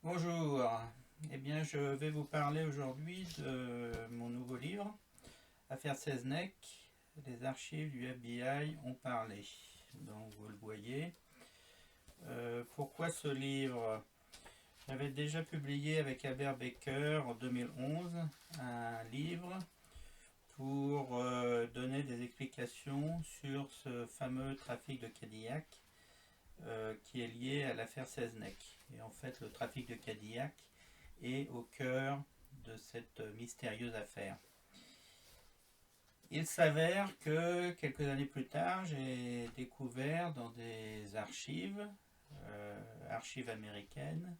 Bonjour, eh bien je vais vous parler aujourd'hui de mon nouveau livre, Affaire Seznec, les archives du FBI ont parlé. Donc vous le voyez. Pourquoi ce livre? J'avais déjà publié avec Albert Baker en 2011 un livre pour donner des explications sur ce fameux trafic de Cadillac qui est lié à l'affaire Seznec. Et en fait, le trafic de Cadillac est au cœur de cette mystérieuse affaire. Il s'avère que quelques années plus tard, j'ai découvert dans des archives américaines,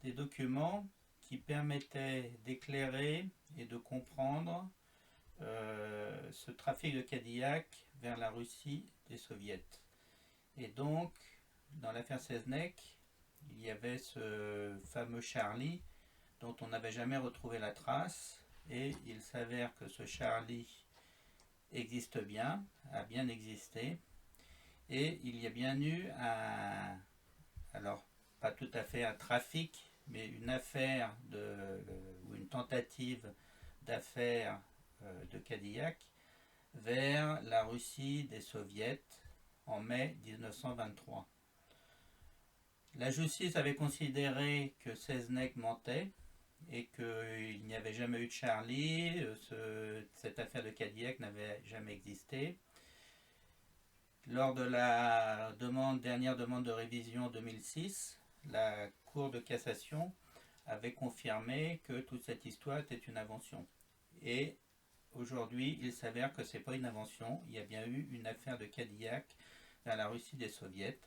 des documents qui permettaient d'éclairer et de comprendre ce trafic de Cadillac vers la Russie des soviets. Et donc, dans l'affaire Seznec, il y avait ce fameux Charlie dont on n'avait jamais retrouvé la trace. Et il s'avère que ce Charlie existe bien, a bien existé. Et il y a bien eu alors pas tout à fait un trafic, mais une affaire ou une tentative d'affaire de Cadillac vers la Russie des soviets en mai 1923. La justice avait considéré que Seznec mentait et qu'il n'y avait jamais eu de Charlie, cette affaire de Cadillac n'avait jamais existé. Lors de la dernière demande de révision 2006, la Cour de cassation avait confirmé que toute cette histoire était une invention. Et aujourd'hui, il s'avère que ce n'est pas une invention, il y a bien eu une affaire de Cadillac vers la Russie des soviets.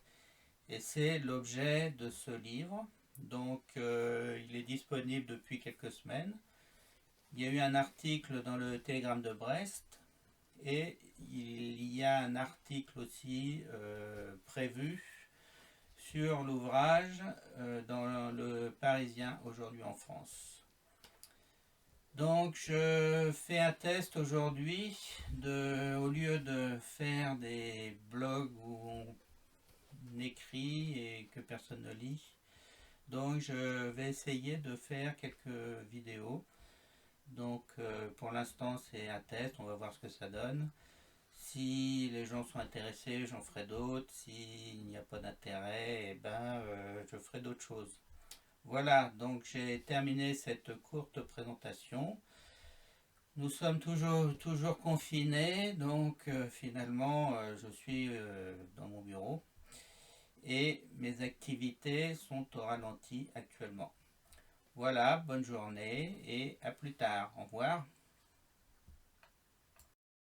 Et c'est l'objet de ce livre. Donc il est disponible depuis quelques semaines. Il y a eu un article dans le Télégramme de Brest et il y a un article aussi prévu sur l'ouvrage dans le Parisien aujourd'hui en France. Donc je fais un test aujourd'hui, au lieu de faire des blogs où on écrit et que personne ne lit. Donc je vais essayer de faire quelques vidéos. Donc pour l'instant c'est un test, on va voir ce que ça donne. Si les gens sont intéressés, j'en ferai d'autres. S'il n'y a pas d'intérêt, eh ben, je ferai d'autres choses. Voilà, donc j'ai terminé cette courte présentation. Nous sommes toujours confinés, donc finalement je suis dans mon bureau et mes activités sont au ralenti actuellement. Voilà, bonne journée et à plus tard. Au revoir.